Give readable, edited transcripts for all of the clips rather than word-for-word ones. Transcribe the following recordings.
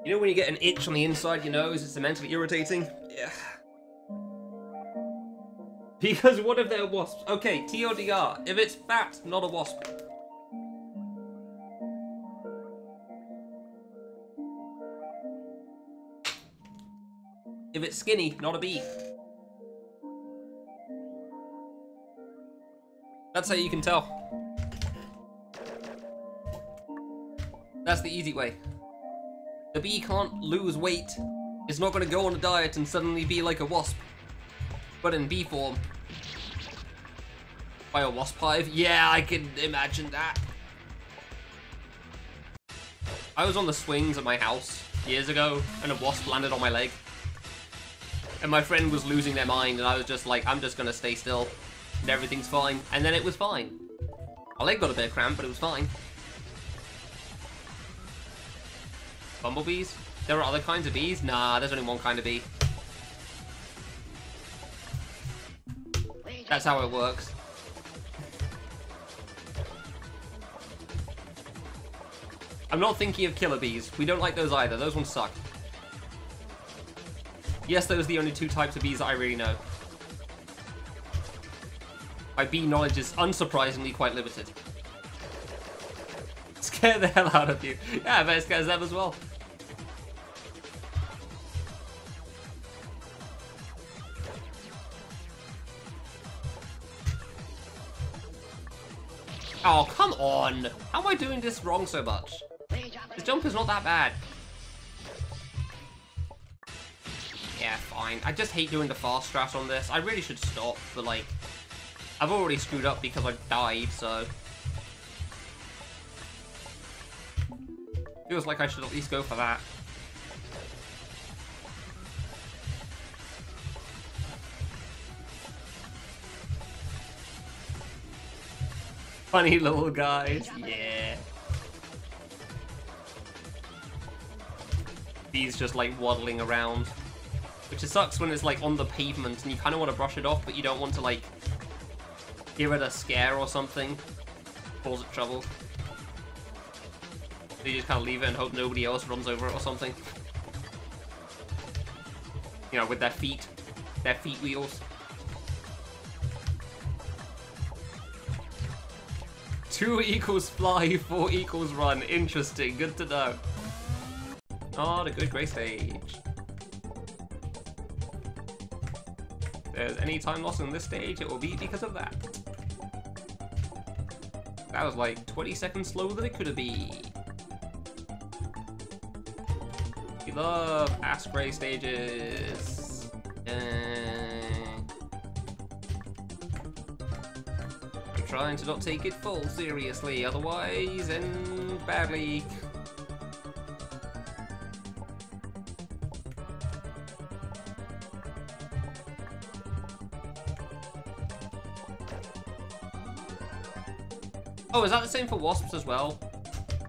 You know when you get an itch on the inside of your nose, it's mentally irritating? Yeah. Because what if they're wasps? Okay, TLDR, if it's fat, not a wasp. If it's skinny, not a bee. That's how you can tell. That's the easy way. The bee can't lose weight. It's not gonna go on a diet and suddenly be like a wasp. But in bee form. By a wasp hive? Yeah, I can imagine that. I was on the swings at my house years ago, and a wasp landed on my leg. And my friend was losing their mind, and I was just like, I'm just gonna stay still. And everything's fine. And then it was fine. My leg got a bit of cramp, but it was fine. Bumblebees? There are other kinds of bees? Nah, there's only one kind of bee. That's how it works. I'm not thinking of killer bees. We don't like those either. Those ones suck. Yes, those are the only two types of bees that I really know. My bee knowledge is unsurprisingly quite limited. Scare the hell out of you. Yeah, I bet it scares them as well. Oh, come on! How am I doing this wrong so much? This jump is not that bad. Yeah, fine. I just hate doing the fast strat on this. I really should stop, but like, I've already screwed up because I've died, so. Feels like I should at least go for that. Funny little guys, yeah. He's just like waddling around. Which it sucks when it's like on the pavement and you kind of want to brush it off, but you don't want to like give it a scare or something. Cause it trouble. So you just kind of leave it and hope nobody else runs over it or something. You know, with their feet wheels. 2 equals fly, 4 equals run. Interesting, good to know. Oh, the good gray stage. If there's any time lost on this stage, it will be because of that. That was like 20 seconds slower than it could have been. We love ass gray stages. I'm trying to not take it full seriously, otherwise end badly. Oh, is that the same for wasps as well?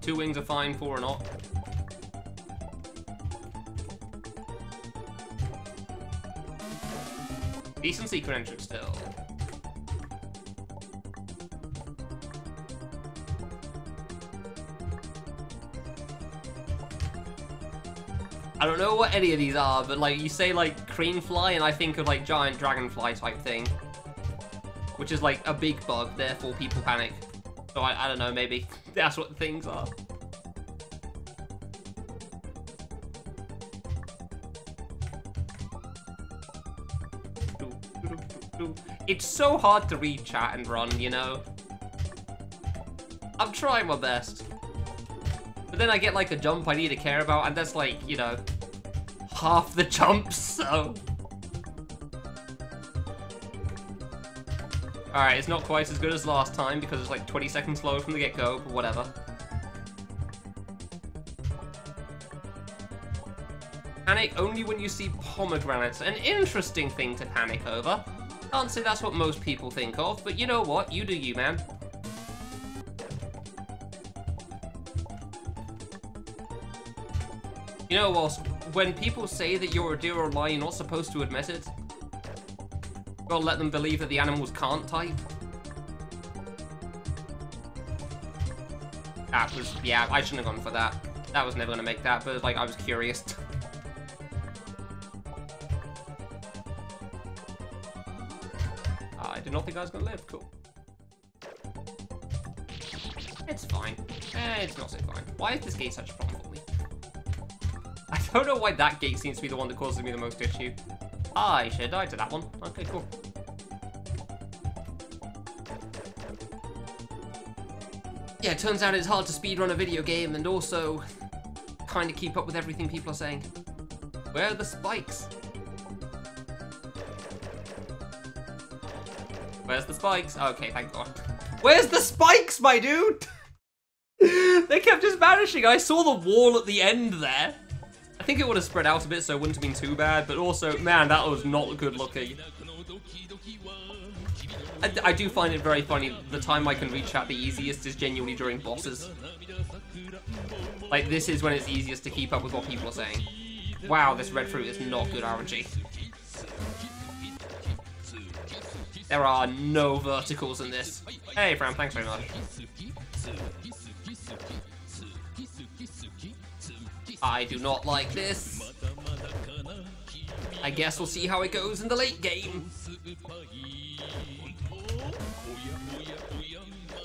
2 wings are fine, 4 are not. Decent secret entrance still. I don't know what any of these are, but like you say like crane fly and I think of like giant dragonfly type thing. Which is like a big bug, therefore people panic. So I don't know, maybe that's what the things are. It's so hard to read chat and run, you know? I'm trying my best. But then I get like a jump I need to care about, and that's like, you know, half the jumps, so. Alright, it's not quite as good as last time because it's like 20 seconds slower from the get-go, but whatever. Panic only when you see pomegranates. An interesting thing to panic over. Can't say that's what most people think of, but you know what? You do you, man. You know, when people say that you're a deer or a lion, you're not supposed to admit it. Gotta let them believe that the animals can't type. That was, yeah, I shouldn't have gone for that. That was never gonna make that, but like, I was curious. I did not think I was gonna live. Cool. It's fine. It's not so fine. Why is this gate such a problem for me? I don't know why that gate seems to be the one that causes me the most issue. I should have died to that one. Okay, cool. Yeah, it turns out it's hard to speedrun a video game and also kind of keep up with everything people are saying. Where are the spikes? Where's the spikes? Okay, thank God. Where's the spikes, my dude? They kept just vanishing. I saw the wall at the end there. I think it would have spread out a bit, so it wouldn't have been too bad. But also, man, that was not good looking. I do find it very funny. The time I can reach out the easiest is genuinely during bosses. Like, this is when it's easiest to keep up with what people are saying. Wow, this red fruit is not good RNG. There are no verticals in this. Hey, Fran, thanks very much. I do not like this. I guess we'll see how it goes in the late game.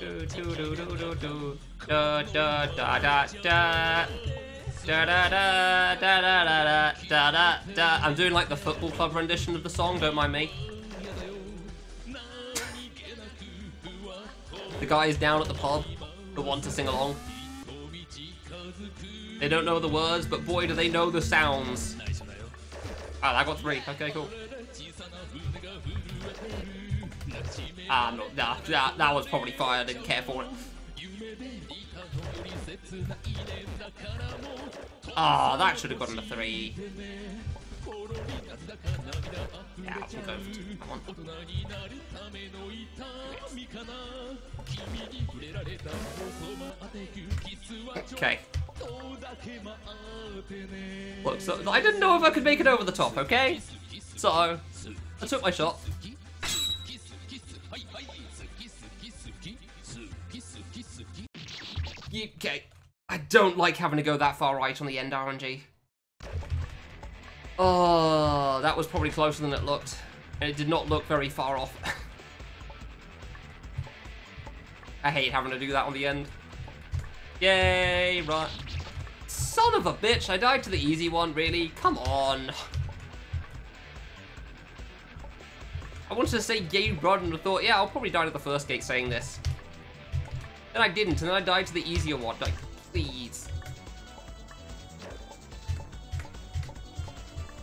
I'm doing like the football club rendition of the song, don't mind me. The guys down at the pub that want to sing along. They don't know the words, but boy do they know the sounds. Ah, I got 3. Okay, cool. Ah, no, that was probably fire. I didn't care for it. Ah, that should have gotten a 3. Yeah, I'll go for 2. Come on. Okay. Look, so I didn't know if I could make it over the top, okay? So, I took my shot. Okay. I don't like having to go that far right on the end RNG. Oh, that was probably closer than it looked. And it did not look very far off. I hate having to do that on the end. Yay, right. Son of a bitch, I died to the easy one, really? Come on. I wanted to say yay, run, and I thought, yeah, I'll probably die to the first gate saying this. Then I didn't, and then I died to the easier one. Like, please.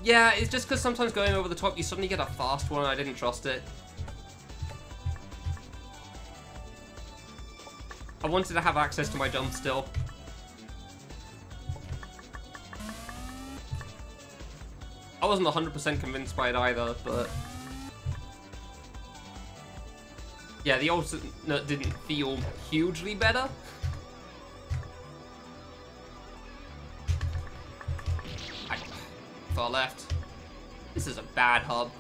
Yeah, it's just because sometimes going over the top, you suddenly get a fast one, and I didn't trust it. I wanted to have access to my jump still. I wasn't 100% convinced by it either, but... yeah, the alternate didn't feel hugely better. Far left. This is a bad hub.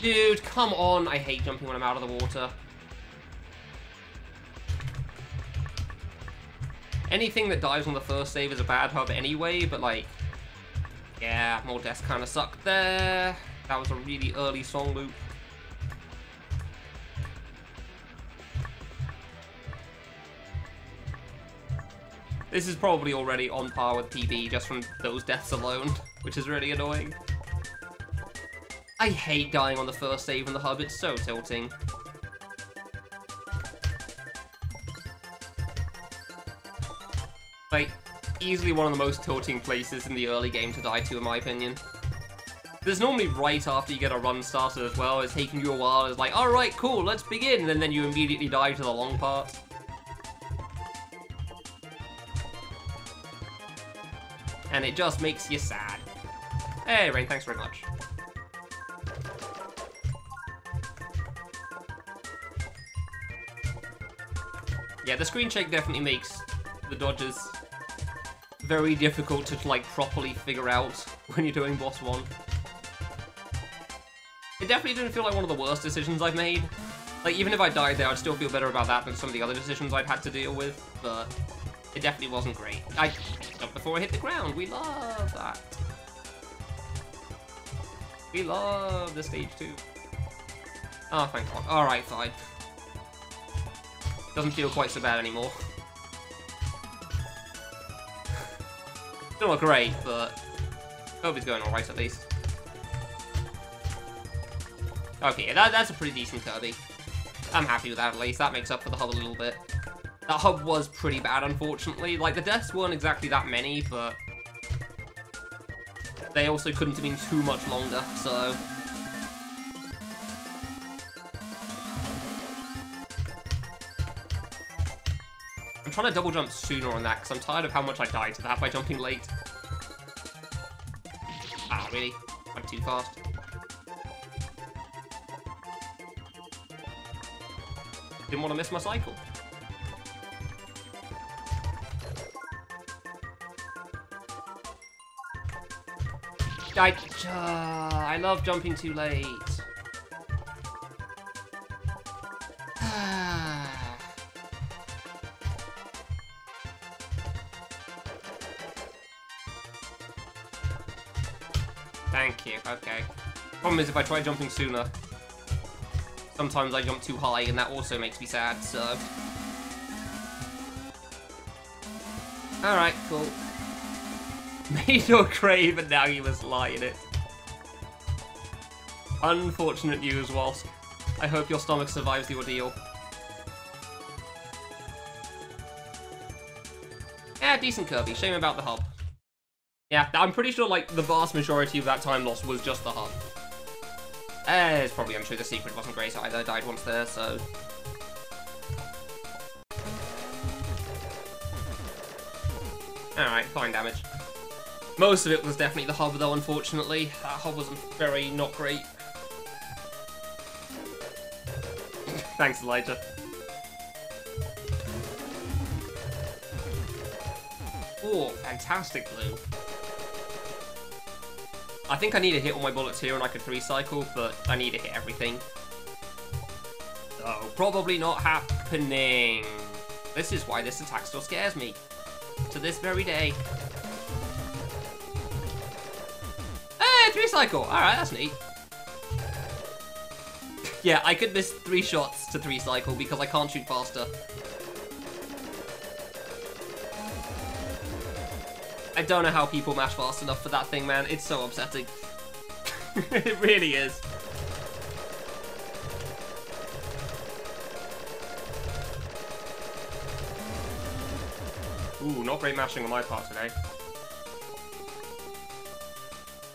Dude, come on. I hate jumping when I'm out of the water. Anything that dies on the first save is a bad hub anyway, but like... yeah, more deaths kind of suck there. That was a really early song loop. This is probably already on par with PB just from those deaths alone, which is really annoying. I hate dying on the first save in the hub, it's so tilting. Like, easily one of the most tilting places in the early game to die to, in my opinion. There's normally right after you get a run started as well. It's taking you a while. It's like, alright, cool, let's begin. And then you immediately die to the long part. And it just makes you sad. Hey, Rain, thanks very much. Yeah, the screen shake definitely makes the dodges very difficult to, like, properly figure out when you're doing boss 1. It definitely didn't feel like one of the worst decisions I've made. Like, even if I died there, I'd still feel better about that than some of the other decisions I'd had to deal with, but it definitely wasn't great. I jumped before I hit the ground. We love that. We love the stage 2. Oh, thank God. Alright, fine. Doesn't feel quite so bad anymore. Still not great, but hope it's going alright at least. Okay, that's a pretty decent Kirby. I'm happy with that at least. That makes up for the hub a little bit. That hub was pretty bad, unfortunately. Like, the deaths weren't exactly that many, but they also couldn't have been too much longer, so I'm trying to double jump sooner on that, because I'm tired of how much I died to that by jumping late. Ah, really? I'm too fast. Didn't want to miss my cycle. I love jumping too late. Thank you, okay. Problem is, if I try jumping sooner, sometimes I jump too high, and that also makes me sad, so alright, cool. Made your grave, and now you must lie in it. Unfortunate news, Wask. I hope your stomach survives the ordeal. Yeah, decent Kirby. Shame about the hub. Yeah, I'm pretty sure, like, the vast majority of that time loss was just the hub. It's probably untrue. The secret wasn't great either. I died once there, so alright, fine damage. Most of it was definitely the hub, though, unfortunately. That hub wasn't very not great. Thanks, Elijah. Oh, fantastic blue. I think I need to hit all my bullets here and I could 3-cycle, but I need to hit everything. So, probably not happening. This is why this attack still scares me. To this very day. Hey, 3-cycle! Alright, that's neat. Yeah, I could miss 3 shots to 3-cycle because I can't shoot faster. I don't know how people mash fast enough for that thing, man. It's so upsetting. It really is. Ooh, not great mashing on my part today.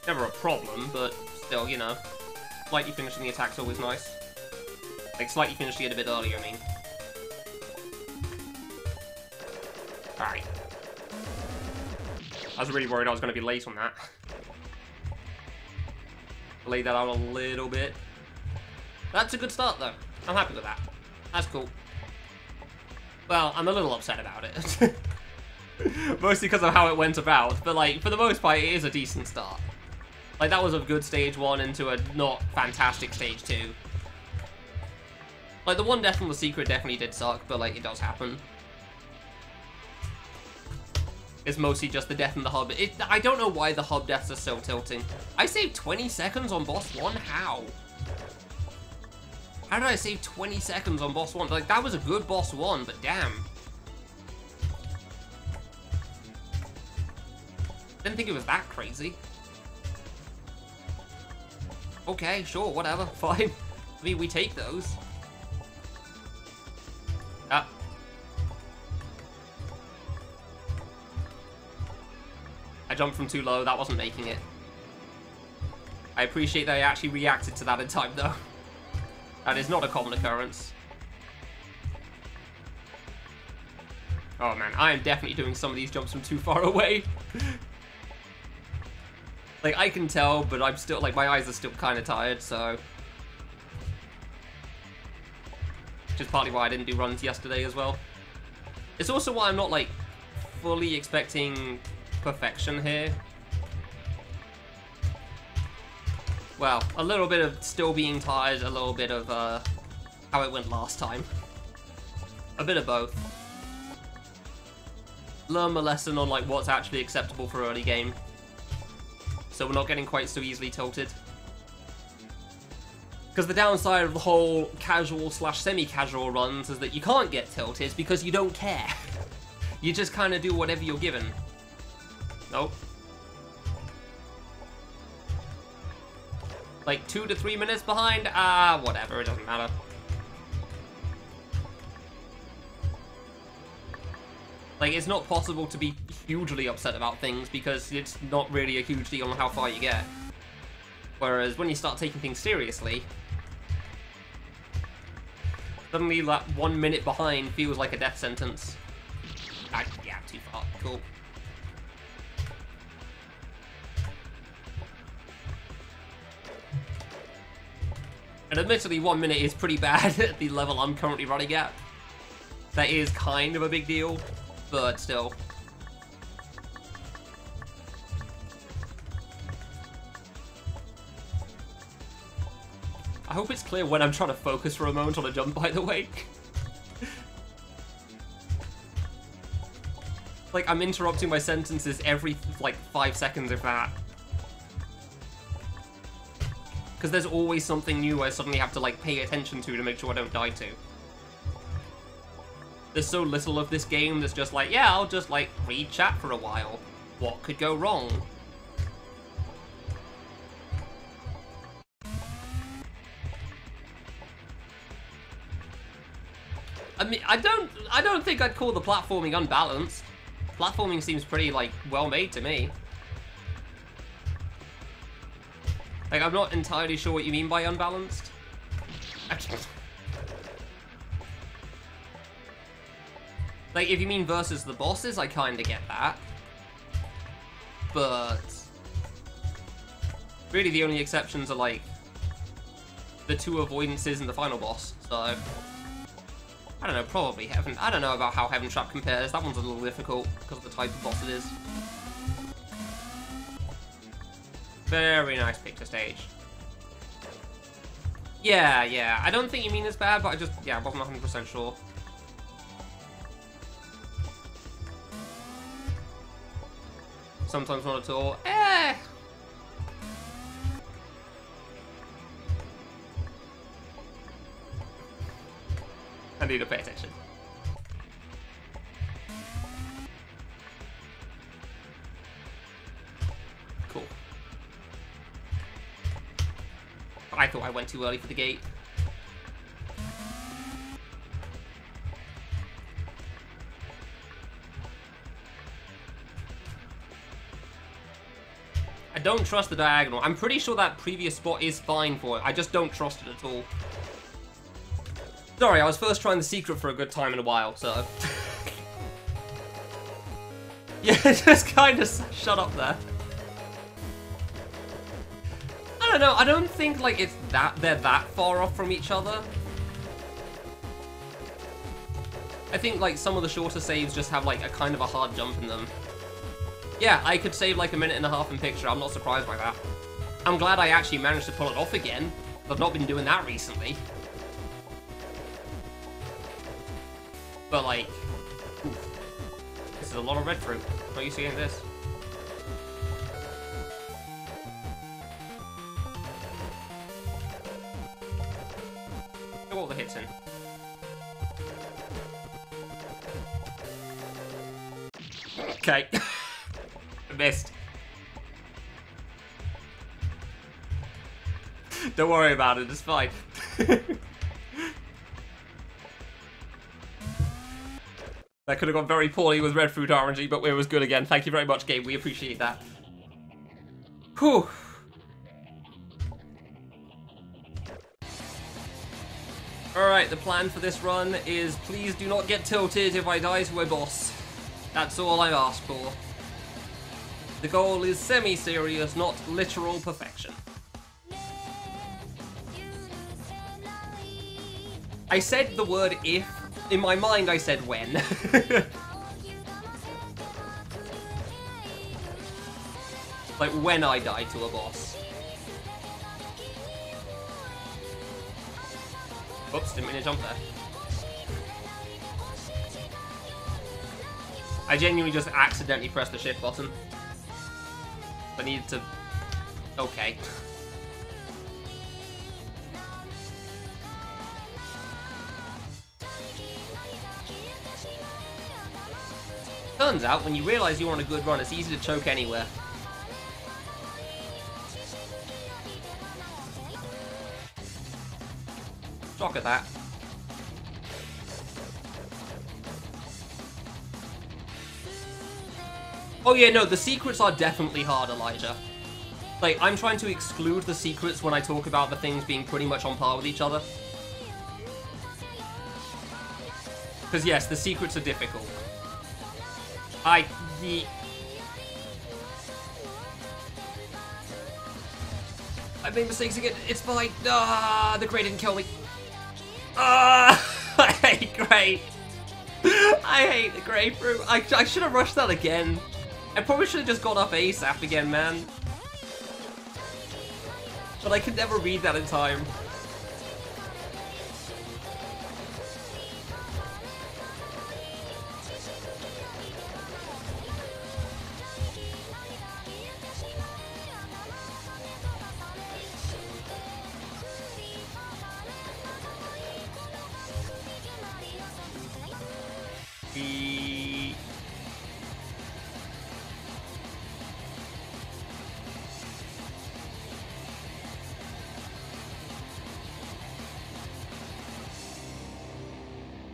Never a problem, but still, you know. Slightly finishing the attack's always nice. Like, slightly finishing it a bit earlier, I mean. Alright. I was really worried I was going to be late on that. Laid that out a little bit. That's a good start, though. I'm happy with that. That's cool. Well, I'm a little upset about it. Mostly because of how it went about. But, like, for the most part, it is a decent start. Like, that was a good stage 1 into a not fantastic stage 2. Like, the one death from the secret definitely did suck, but, like, it does happen. It's mostly just the death in the hub. I don't know why the hub deaths are so tilting. I saved 20 seconds on boss 1? How? How did I save 20 seconds on boss 1? Like, that was a good boss 1, but damn. Didn't think it was that crazy. Okay, sure, whatever, fine. I mean, we take those. Ah. I jumped from too low, that wasn't making it. I appreciate that I actually reacted to that in time, though. That is not a common occurrence. Oh man, I am definitely doing some of these jumps from too far away. Like, I can tell, but I'm still, like, my eyes are still kind of tired, so. Which is partly why I didn't do runs yesterday as well. It's also why I'm not, like, fully expecting perfection here. Well, a little bit of still being tired, a little bit of, how it went last time. A bit of both. Learn a lesson on like what's actually acceptable for early game, so we're not getting quite so easily tilted. Because the downside of the whole casual / semi-casual runs is that you can't get tilted because you don't care. You just kind of do whatever you're given. Nope. Like 2 to 3 minutes behind? Whatever, it doesn't matter. Like, it's not possible to be hugely upset about things because it's not really a huge deal on how far you get. Whereas when you start taking things seriously, suddenly that 1 minute behind feels like a death sentence. Yeah, too far. Cool. And admittedly, 1 minute is pretty bad at the level I'm currently running at. That is kind of a big deal, but still. I hope it's clear when I'm trying to focus for a moment on a jump, by the way. Like, I'm interrupting my sentences every, like, 5 seconds, if that. Because there's always something new I suddenly have to, like, pay attention to make sure I don't die to. There's so little of this game that's just like, yeah, I'll just, like, read chat for a while. What could go wrong? I mean, I don't think I'd call the platforming unbalanced. Platforming seems pretty, like, well made to me. Like, I'm not entirely sure what you mean by unbalanced. Like, if you mean versus the bosses, I kinda get that. But really the only exceptions are, like, the 2 avoidances and the final boss, so I don't know, probably Heaven. I don't know about how Heaven Trap compares. That one's a little difficult because of the type of boss it is. Very nice picture stage. Yeah. I don't think you mean it's bad, but I wasn't 100% sure. Sometimes not at all. I need to pay attention. Cool. I thought I went too early for the gate. I don't trust the diagonal. I'm pretty sure that previous spot is fine for it. I just don't trust it at all. Sorry, I was first trying the secret for a good time in a while, so... yeah, just kind of shut up there. I don't know, I don't think, like, they're that far off from each other. I think, like, some of the shorter saves just have, like, a kind of a hard jump in them. Yeah, I could save, like, 1.5 minutes in picture. I'm not surprised by that. I'm glad I actually managed to pull it off again. I've not been doing that recently. But, like, oof. This is a lot of red fruit. Not used to getting this. Look at all the hits in. Okay. I missed. Don't worry about it, it's fine. That could have gone very poorly with red fruit RNG, but it was good again. Thank you very much, Gabe. We appreciate that. Whew. Alright, the plan for this run is please do not get tilted if I die to a boss. That's all I ask for. The goal is semi-serious, not literal perfection. I said the word if. In my mind, I said when. Like, when I die to a boss. Oops, didn't mean to jump there. I genuinely just accidentally pressed the shift button. I needed to... Okay. Turns out, when you realize you're on a good run, it's easy to choke anywhere. Shock at that. Oh yeah, no, the secrets are definitely hard, Elijah. Like, I'm trying to exclude the secrets when I talk about the things being pretty much on par with each other. Because yes, the secrets are difficult. I made mistakes again. It's fine. Ah, the Gray didn't kill me. Ah, I hate Gray. I hate the Gray fruit. I should have rushed that again. I probably should have just got up ASAP again, man. But I could never read that in time.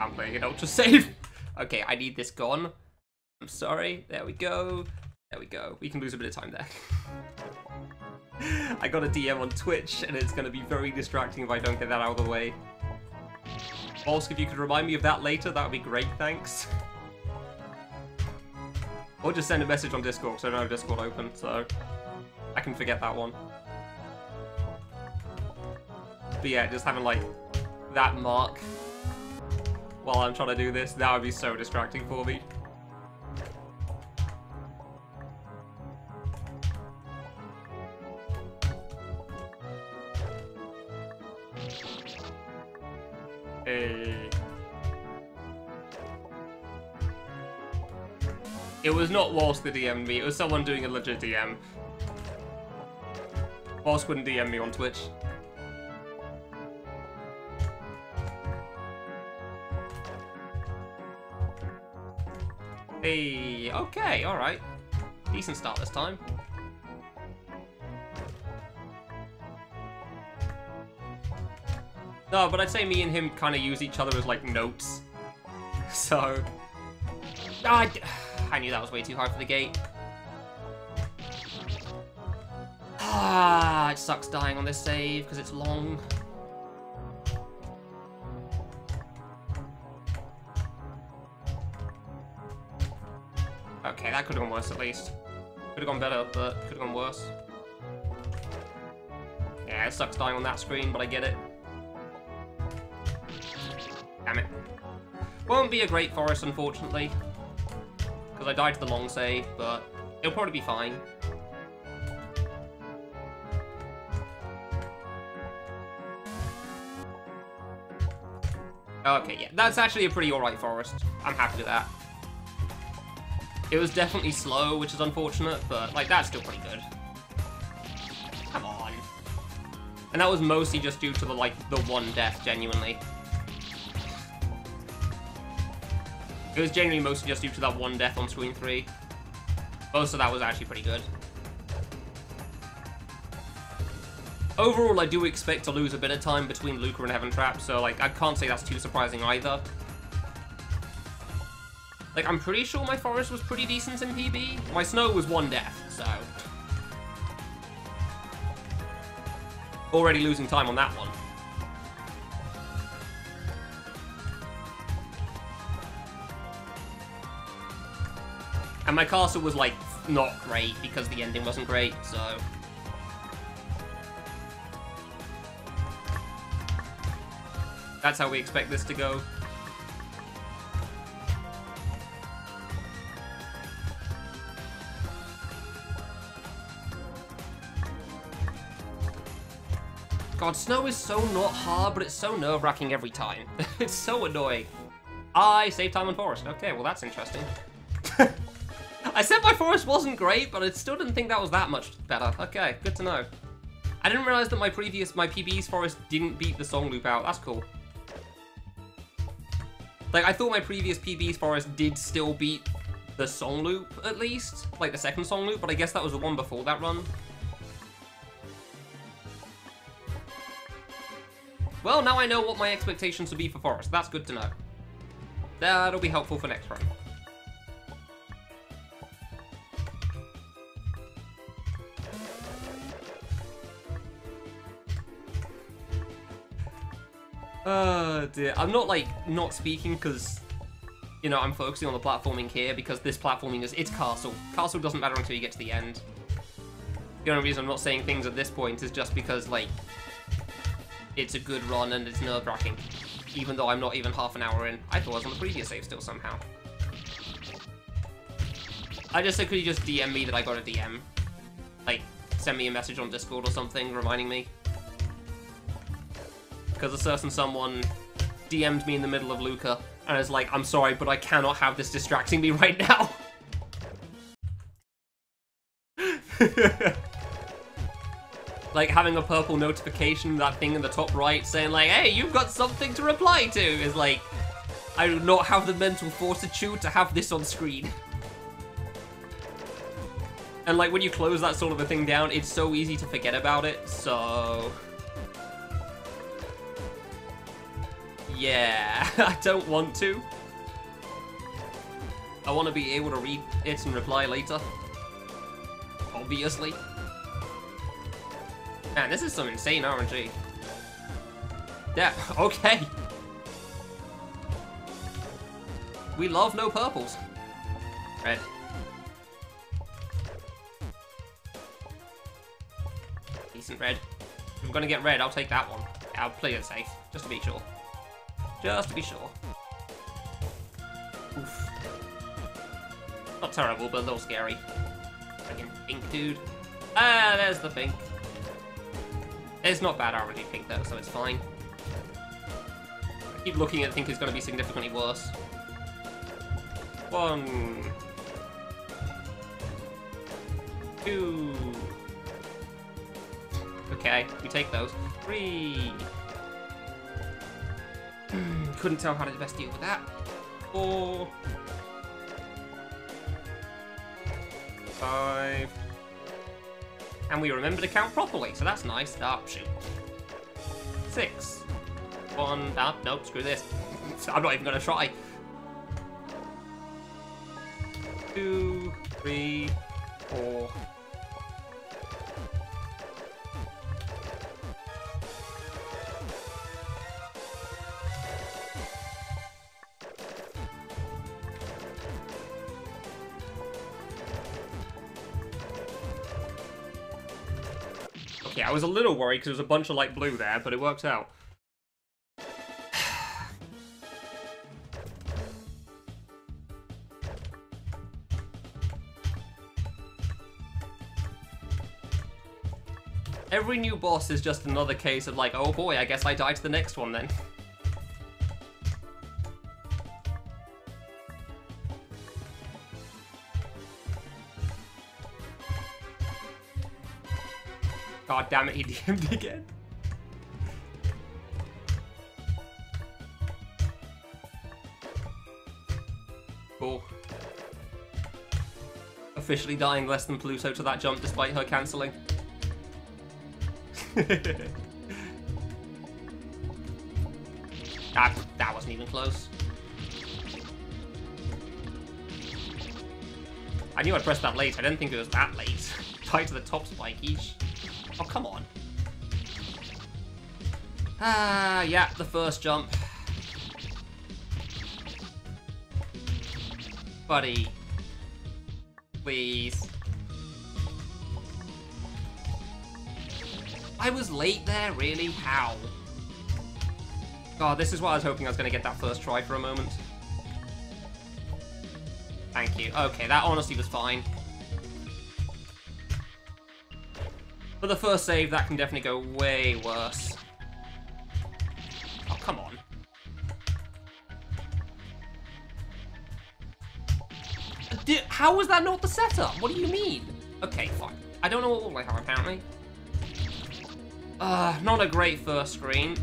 I'm playing an ultra save. Okay, I need this gone. I'm sorry. There we go. There we go. We can lose a bit of time there. I got a DM on Twitch, and it's going to be very distracting if I don't get that out of the way. Volsk, if you could remind me of that later, that would be great, thanks. Or just send a message on Discord, because I don't have Discord open, so I can forget that one. But yeah, just having, like, that mark while I'm trying to do this, that would be so distracting for me. Hey. It was not Walsk that DM'd me, it was someone doing a legit DM. Walsk wouldn't DM me on Twitch. Hey, okay, alright. Decent start this time. No, but I'd say me and him kind of use each other as, like, notes. So... I knew that was way too hard for the gate. Ah, it sucks dying on this save, because it's long. Okay, that could have gone worse at least. Could have gone better, but could have gone worse. Yeah, it sucks dying on that screen, but I get it. Damn it. Won't be a great forest, unfortunately. Because I died to the long save, but it'll probably be fine. Okay, yeah, that's actually a pretty alright forest. I'm happy with that. It was definitely slow, which is unfortunate, but, like, that's still pretty good. Come on. And that was mostly just due to the, like, the one death, genuinely. It was genuinely mostly just due to that one death on screen 3. Most of that was actually pretty good. Overall, I do expect to lose a bit of time between Luca and Heaven Trap, so, like, I can't say that's too surprising either. Like, I'm pretty sure my forest was pretty decent in PB. My snow was one death, so... Already losing time on that one. And my castle was, like, not great because the ending wasn't great, so... That's how we expect this to go. God, snow is so not hard, but it's so nerve-wracking every time. It's so annoying. I saved time on forest. Okay, well that's interesting. I said my forest wasn't great, but I still didn't think that was that much better. Okay, good to know. I didn't realize that my PB's forest didn't beat the song loop out. That's cool. Like, I thought my previous PB's forest did still beat the song loop, at least. Like, the second song loop, but I guess that was the one before that run. Well, now I know what my expectations would be for forest. That's good to know. That'll be helpful for next run. Oh dear. I'm not, like, not speaking because, you know, I'm focusing on the platforming here because this platforming is, it's Castle. Castle doesn't matter until you get to the end. The only reason I'm not saying things at this point is just because, like, it's a good run and it's nerve-wracking. Even though I'm not even half an hour in. I thought I was on the previous save still somehow. I just said, could you just DM me that I got a DM? Like, send me a message on Discord or something reminding me. Because a certain someone DM'd me in the middle of Luca, and is like, I'm sorry, but I cannot have this distracting me right now. Like, having a purple notification, that thing in the top right, saying like, hey, you've got something to reply to, is like, I do not have the mental fortitude to have this on screen. And like, when you close that sort of a thing down, it's so easy to forget about it, so... yeah, I don't want to. I want to be able to read it and reply later. Obviously. Man, this is some insane RNG. Yeah, okay. We love no purples. Red. Decent red. If I'm gonna get red, I'll take that one. I'll play it safe, just to be sure. Just to be sure. Oof. Not terrible, but a little scary. Fucking pink dude. Ah, there's the pink. It's not bad RNG pink though, so it's fine. I keep looking and think it's going to be significantly worse. 1, 2. Okay, we take those. 3. Couldn't tell how to best deal with that. 4. 5. And we remember to count properly, so that's nice. Oh, shoot. 6. 1. Ah, nope, screw this. I'm not even gonna try. 2, 3, 4. Okay, I was a little worried because there was a bunch of light blue there, but it worked out. Every new boss is just another case of like, oh boy, I guess I die to the next one then. God damn it, he DM'd again. Cool. Officially dying less than Pluto to that jump despite her cancelling. That wasn't even close. I knew I'd pressed that late, I didn't think it was that late. Tied to the top spike each. Oh, come on. Ah, yeah, the first jump. Buddy. Please. I was late there, really? How? God, this is what I was hoping I was going to get that first try for a moment. Thank you. Okay, that honestly was fine. For the first save, that can definitely go way worse. Oh, come on. How was that not the setup? What do you mean? Okay, fine. I don't know what I have, apparently. Not a great first screen.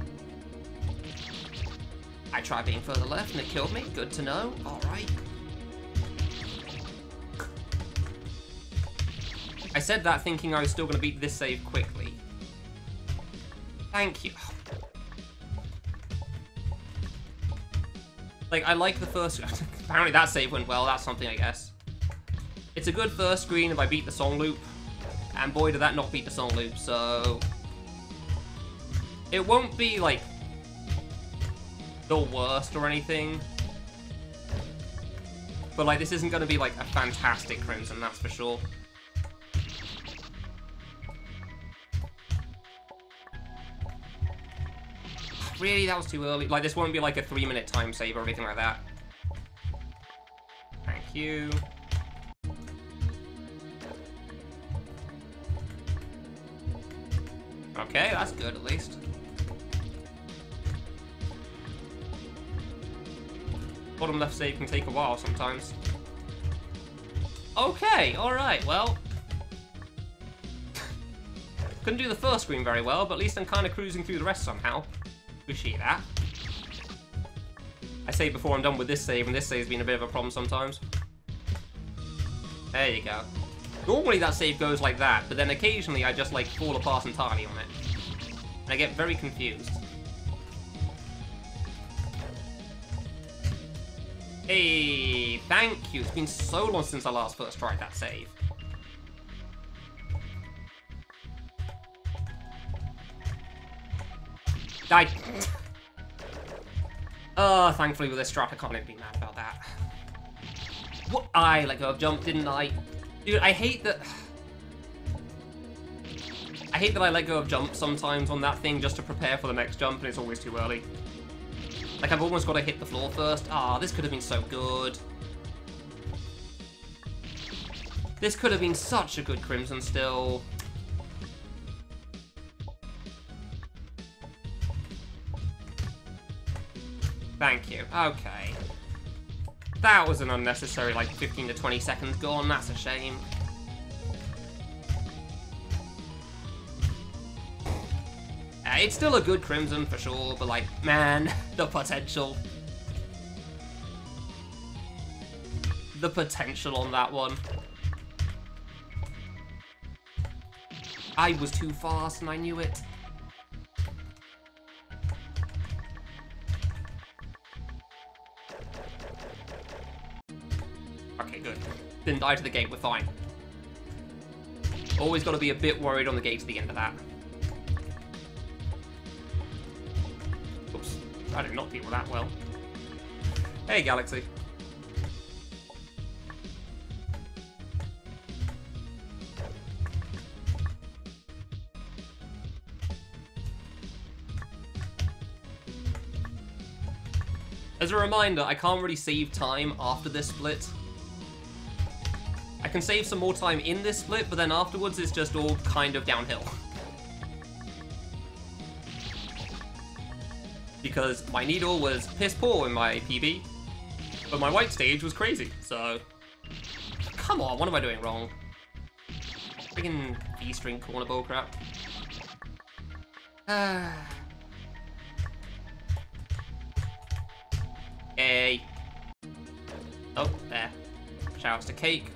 I tried being further left and it killed me. Good to know. Alright. I said that thinking I was still going to beat this save quickly. Thank you. Like, I like the first... Apparently that save went well. That's something, I guess. It's a good first screen if I beat the song loop. And boy, did that not beat the song loop, so... It won't be, like, the worst or anything. But, like, this isn't going to be, like, a fantastic Crimson, that's for sure. Really? That was too early? Like, this won't be, like, a 3-minute time save or anything like that. Thank you. Okay, that's good, at least. Bottom left save can take a while sometimes. Okay, alright, well. Couldn't do the first screen very well, but at least I'm kind of cruising through the rest somehow. Appreciate that. I say before I'm done with this save, and this save's been a bit of a problem sometimes. There you go. Normally that save goes like that, but then occasionally I just, like, fall apart entirely on it. And I get very confused. Hey, thank you. It's been so long since I first tried that save. Die. Thankfully with this strat I can't even be mad about that. What? I let go of jump, didn't I? Dude, I hate that... I hate that I let go of jump sometimes on that thing just to prepare for the next jump, and it's always too early. Like, I've almost got to hit the floor first. Ah, this could have been so good. This could have been such a good Crimson still. Thank you. Okay. That was an unnecessary, like, 15 to 20 seconds gone. That's a shame. It's still a good Crimson for sure, but, like, man, the potential. The potential on that one. I was too fast and I knew it. Okay, good. Didn't die to the gate, we're fine. Always got to be a bit worried on the gate at the end of that. Oops, I did not deal that well. Hey, Galaxy. As a reminder, I can't really save time after this split. I can save some more time in this split, but then afterwards it's just all kind of downhill. Because my needle was piss poor in my PB, but my white stage was crazy, so... Come on, what am I doing wrong? Friggin' V-string corner bullcrap. Hey. Oh, there. Shoutouts to Cake.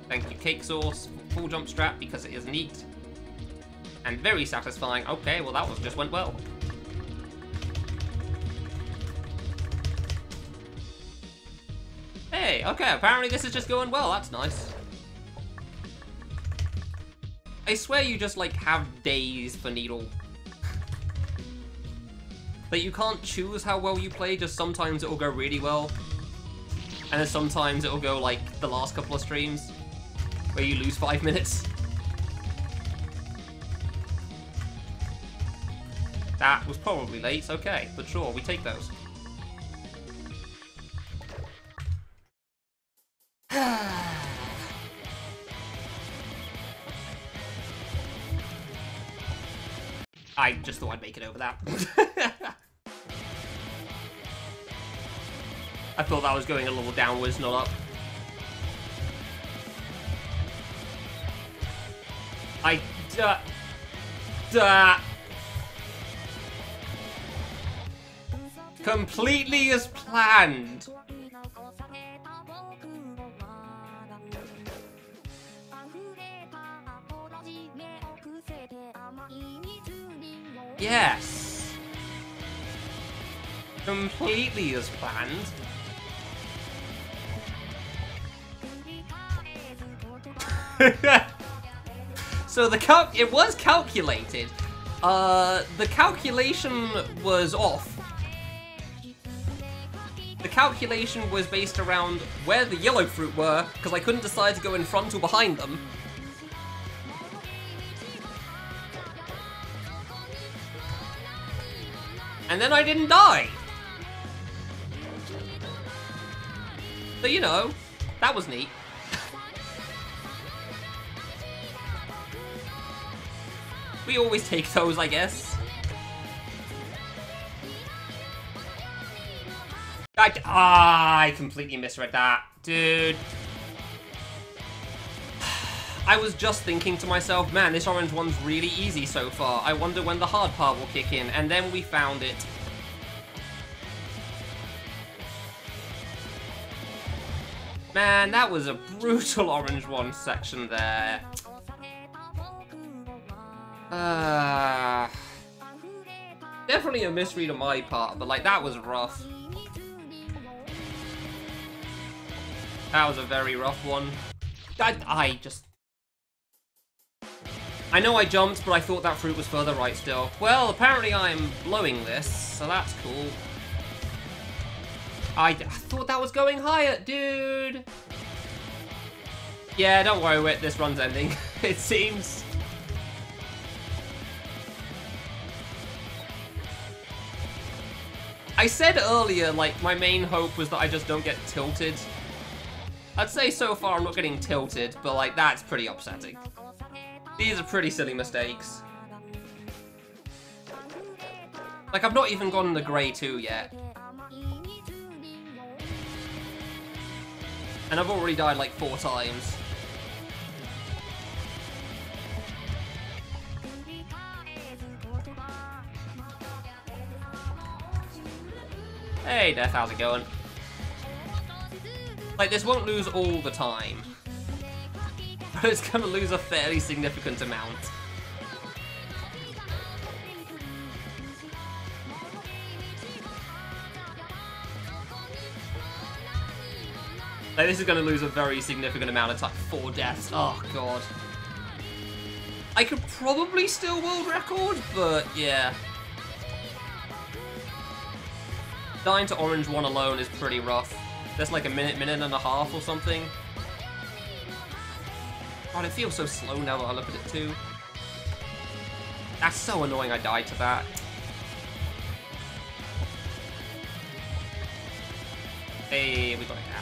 Thank you, Cake Sauce, for full jump strat because it is neat. And very satisfying. Okay, well that just went well. Hey, okay, apparently this is just going well. That's nice. I swear you just, like, have days for Needle. Like, you can't choose how well you play, just sometimes it'll go really well. And then sometimes it'll go, like, the last couple of streams, where you lose 5 minutes. That was probably late, okay, but sure, we take those. I just thought I'd make it over that. I thought that was going a little downwards, not up. Completely as planned. Yes. Completely as planned. So it was calculated. The calculation was off. The calculation was based around where the yellow fruit were, because I couldn't decide to go in front or behind them. And then I didn't die. So, you know, that was neat. We always take those, I guess. I completely misread that. Dude. I was just thinking to myself, man, this orange one's really easy so far. I wonder when the hard part will kick in. And then we found it. Man, that was a brutal orange one section there. Definitely a misread on my part, but like, that was rough. That was a very rough one. I know I jumped, but I thought that fruit was further right still. Well, apparently I'm blowing this, so that's cool. I thought that was going higher, dude! Yeah, don't worry, Wit, this run's ending, it seems. I said earlier, like, my main hope was that I just don't get tilted. I'd say so far I'm not getting tilted, but, like, that's pretty upsetting. These are pretty silly mistakes. Like, I've not even gotten the grey 2 yet. And I've already died, like, 4 times. Hey, Death, how's it going? Like, this won't lose all the time. But it's gonna lose a fairly significant amount. Like, this is gonna lose a very significant amount of time. 4 deaths. Oh, God. I could probably still world record, but yeah. Dying to orange 1 alone is pretty rough. That's like a minute and a half or something. God, it feels so slow now that I look at it too. That's so annoying I died to that. Hey, we got it now.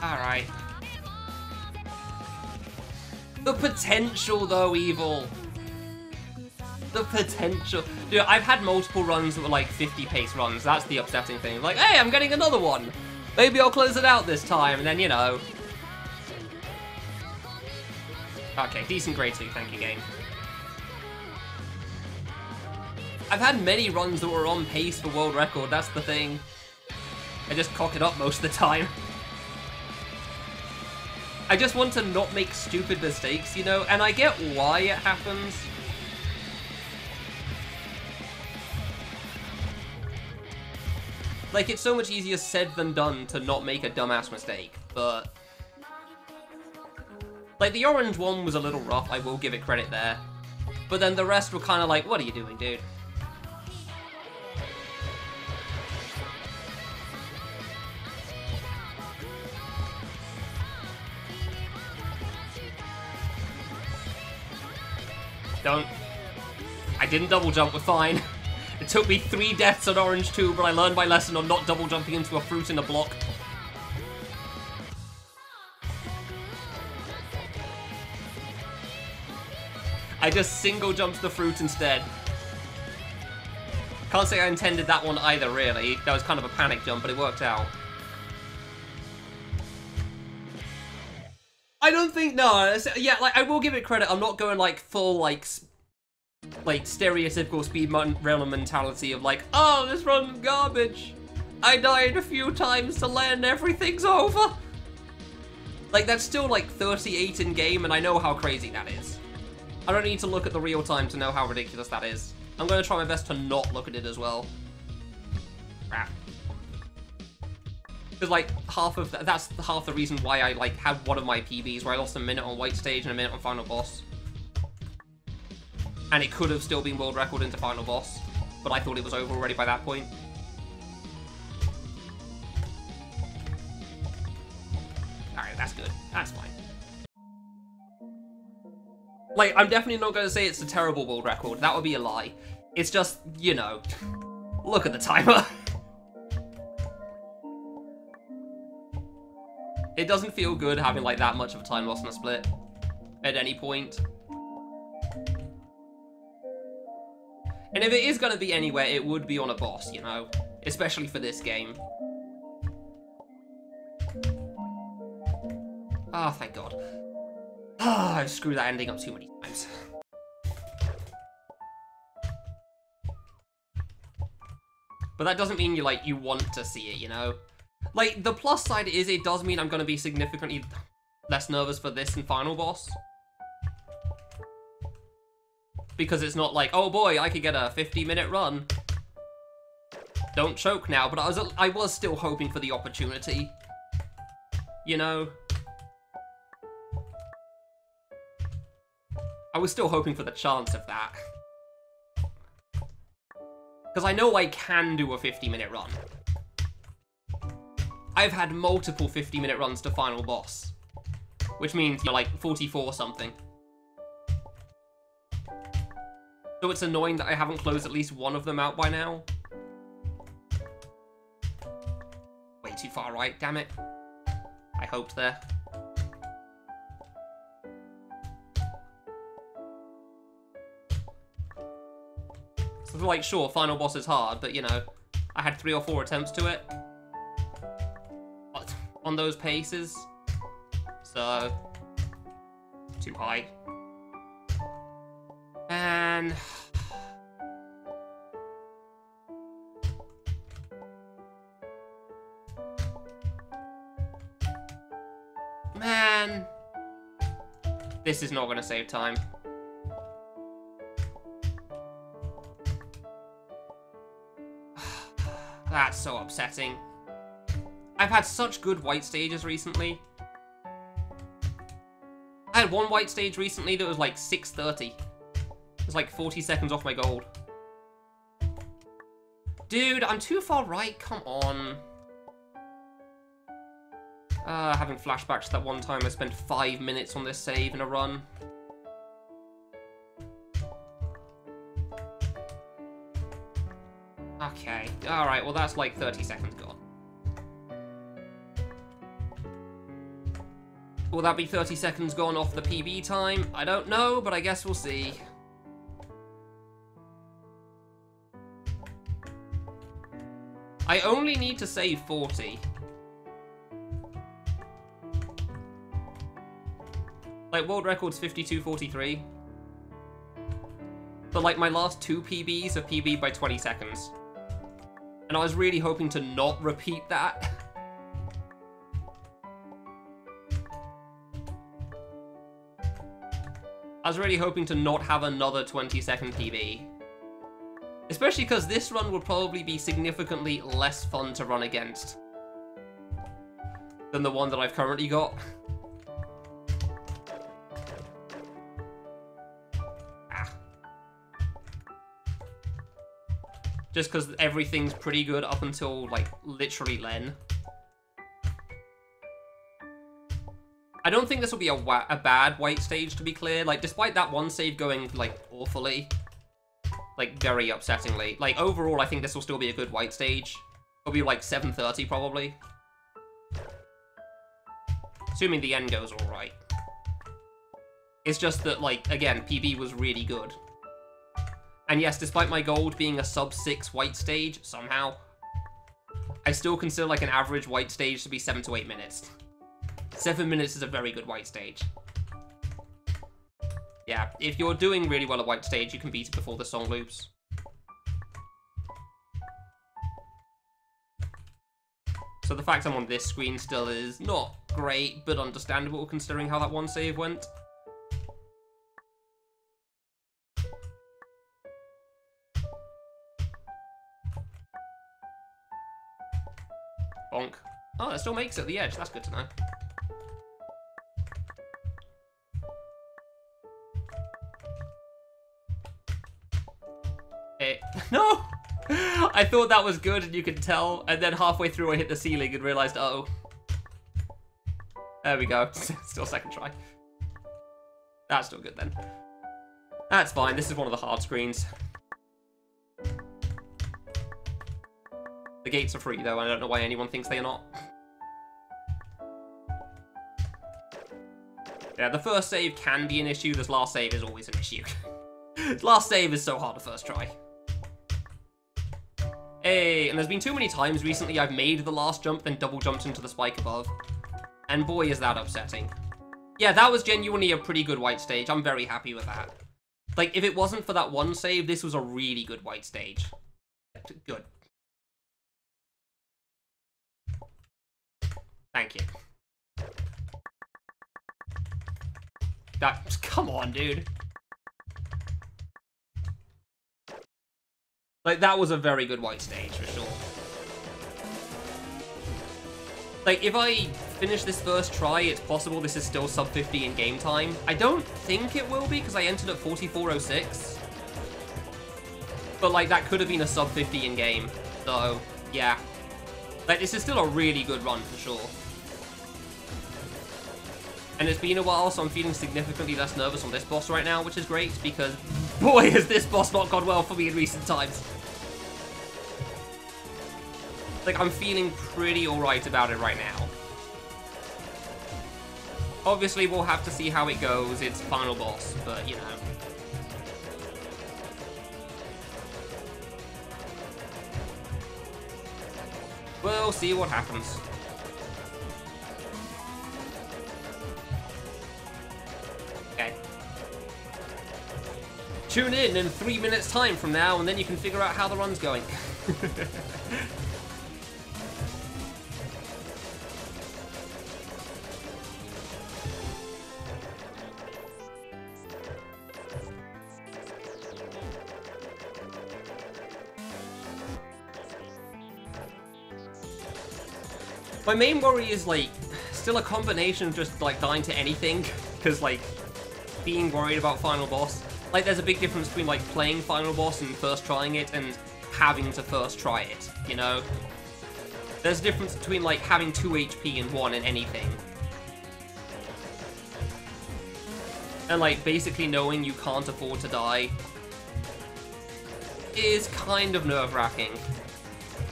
Alright. The potential, though, Evil. The potential. Dude, I've had multiple runs that were like 50 pace runs. That's the upsetting thing. Like, hey, I'm getting another one. Maybe I'll close it out this time. And then, you know. Okay, decent grade 2. Thank you, game. I've had many runs that were on pace for world record. That's the thing. I just cock it up most of the time. I just want to not make stupid mistakes, you know? And I get why it happens. Like, it's so much easier said than done to not make a dumbass mistake, but... Like, the orange one was a little rough, I will give it credit there. But then the rest were kind of like, what are you doing, dude? Don't. I didn't double jump, we're fine. It took me 3 deaths on Orange 2, but I learned my lesson on not double jumping into a fruit in a block. I just single jumped the fruit instead. Can't say I intended that one either, really. That was kind of a panic jump, but it worked out. I don't think, no, yeah, like, I will give it credit. I'm not going, like, full, like stereotypical speedrunner mentality of, like, oh, this run's garbage. I died a few times to learn everything's over. Like, that's still, like, 38 in-game, and I know how crazy that is. I don't need to look at the real time to know how ridiculous that is. I'm going to try my best to not look at it as well. Crap. Because, like, that's half the reason why I, like, had one of my PBs where I lost a minute on White Stage and a minute on Final Boss. And it could have still been world record into Final Boss, but I thought it was over already by that point. Alright, that's good. That's fine. Like, I'm definitely not going to say it's a terrible world record. That would be a lie. It's just, you know, look at the timer. It doesn't feel good having, like, that much of a time loss in a split at any point. And if it is going to be anywhere, it would be on a boss, you know? Especially for this game. Ah, oh, thank God. Ah, I've screwed that ending up too many times. But that doesn't mean you want to see it, you know? Like, the plus side is it does mean I'm going to be significantly less nervous for this and Final Boss. Because it's not like, oh boy, I could get a 50-minute run. Don't choke now, but I was still hoping for the opportunity. You know? I was still hoping for the chance of that. Because I know I can do a 50-minute run. I've had multiple 50-minute runs to Final Boss. Which means you're like 44 something. So it's annoying that I haven't closed at least one of them out by now. Way too far right, damn it. I hoped there. So like, sure, Final Boss is hard, but you know, I had 3 or 4 attempts to it. But on those paces. So, too high. Man. Man. This is not going to save time. That's so upsetting. I've had such good white stages recently. I had one white stage recently that was like 6:30. It was like 40 seconds off my gold. Dude, I'm too far right, come on. Having flashbacks to that one time I spent 5 minutes on this save in a run. Okay, alright, well that's like 30 seconds gone. Will that be 30 seconds gone off the PB time? I don't know, but I guess we'll see. I only need to save 40. Like, world record's 52:43. But like, my last 2 PBs are PB'd by 20 seconds. And I was really hoping to not repeat that. I was really hoping to not have another 20-second PB. Especially because this run will probably be significantly less fun to run against than the one that I've currently got. Just because everything's pretty good up until, like, literally Len. I don't think this will be a bad white stage, to be clear. Like, despite that one save going, like, awfully, Like, very upsettingly. Like, overall, I think this will still be a good white stage. It'll be like 7:30 probably. Assuming the end goes alright. It's just that, like, again, PB was really good. And yes, despite my gold being a sub-6 white stage, somehow, I still consider, like, an average white stage to be 7 to 8 minutes. 7 minutes is a very good white stage. Yeah, if you're doing really well at white stage, you can beat it before the song loops. So the fact I'm on this screen still is not great, but understandable considering how that one save went. Bonk. Oh, it still makes it at the edge. That's good to know. No! I thought that was good and you could tell, and then halfway through I hit the ceiling and realized, uh-oh. There we go. Still second try. That's still good then. That's fine. This is one of the hard screens. The gates are free though. I don't know why anyone thinks they are not. Yeah, the first save can be an issue. This last save is always an issue. Last save is so hard to first try. Hey, and there's been too many times recently I've made the last jump, then double jumped into the spike above. And boy, is that upsetting. Yeah, that was genuinely a pretty good white stage. I'm very happy with that. Like, if it wasn't for that one save, this was a really good white stage. Good. Thank you. That, come on, dude. Like, that was a very good white stage, for sure. Like, if I finish this first try, it's possible this is still sub 50 in game time. I don't think it will be, because I entered at 44:06. But, like, that could have been a sub 50 in game. So, yeah. Like, this is still a really good run, for sure. And it's been a while, so I'm feeling significantly less nervous on this boss right now, which is great, because, boy, has this boss not gone well for me in recent times. Like, I'm feeling pretty alright about it right now. Obviously, we'll have to see how it goes. It's final boss, but, you know. We'll see what happens. Okay. Tune in 3 minutes time from now, and then you can figure out how the run's going. My main worry is, like, still a combination of just, like, dying to anything, because, like, being worried about final boss. Like, there's a big difference between, like, playing final boss and first trying it and having to first try it, you know? There's a difference between, like, having 2 HP and 1 in anything. And, like, basically knowing you can't afford to die is kind of nerve-wracking.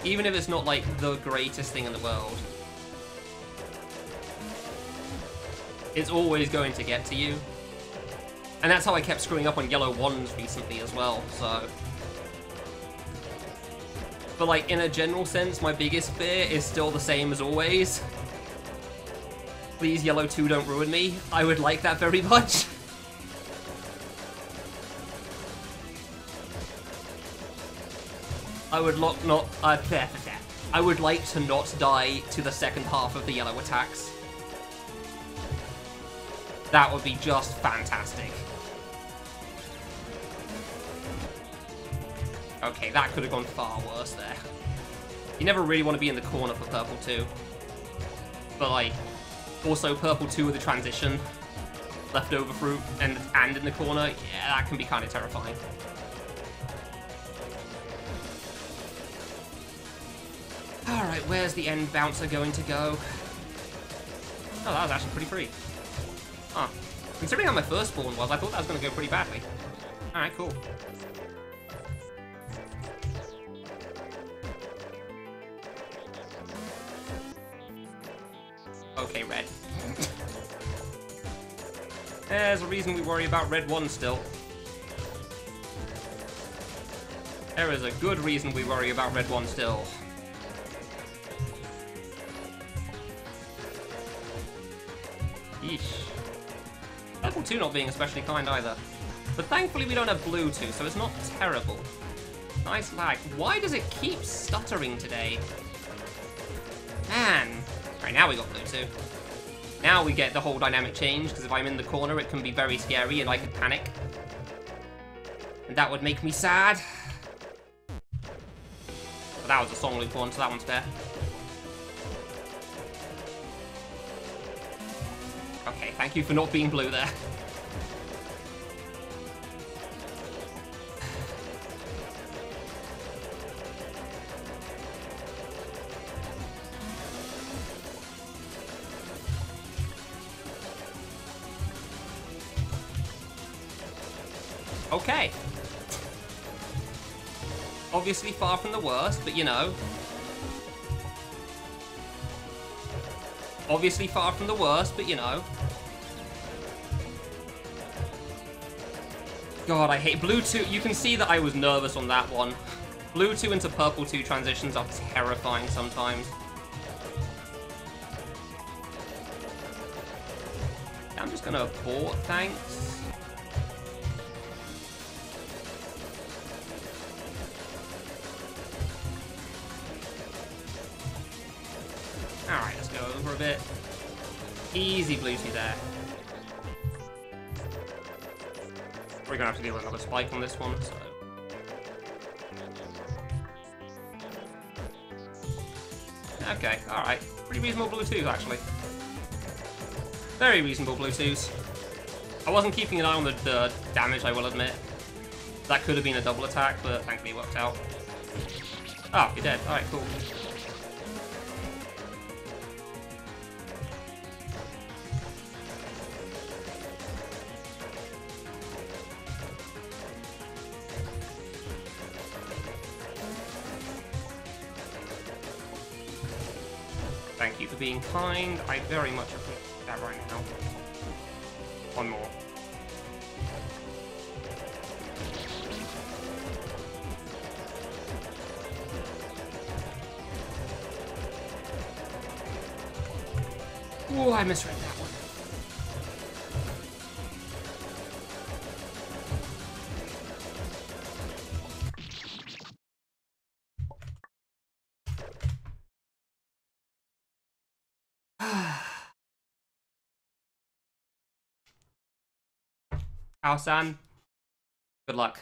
Even if it's not, like, the greatest thing in the world. It's always going to get to you. And that's how I kept screwing up on yellow ones recently as well, so... But, like, in a general sense, my biggest fear is still the same as always. Please, yellow 2, don't ruin me. I would like that very much. I would I would like to not die to the second half of the yellow attacks. That would be just fantastic. Okay, that could have gone far worse there. You never really want to be in the corner for purple 2. But, like, also purple 2 with the transition, leftover fruit, and in the corner, yeah, that can be kind of terrifying. Alright, where's the end bouncer going to go? Oh, that was actually pretty free. Huh. Considering how my first spawn was, I thought that was going to go pretty badly. Alright, cool. red. There's a reason we worry about red 1 still. There is a good reason we worry about red 1 still. Yeesh. Purple 2 not being especially kind either. But thankfully we don't have blue 2, so it's not terrible. Nice lag. Why does it keep stuttering today? Man. Right, now we got blue 2. Now we get the whole dynamic change, because if I'm in the corner it can be very scary and I could panic. And that would make me sad. But that was a song loop one, so that one's fair. Okay, thank you for not being blue there. Okay. Obviously far from the worst, but you know. Obviously far from the worst, but you know. God, I hate blue 2. You can see that I was nervous on that one. Blue 2 into purple 2 transitions are terrifying sometimes. I'm just gonna abort, thanks. Alright, let's go over a bit. Easy blue 2 there. We're gonna have to deal with another spike on this one, so. Okay, alright. Pretty reasonable blue 2s, actually. Very reasonable blue 2s. I wasn't keeping an eye on the damage, I will admit. That could have been a double attack, but thankfully it worked out. Oh, you're dead. Alright, cool. Thank you for being kind. I very much appreciate that right now. One more. Ooh, I misread that one. Ao-san, good luck.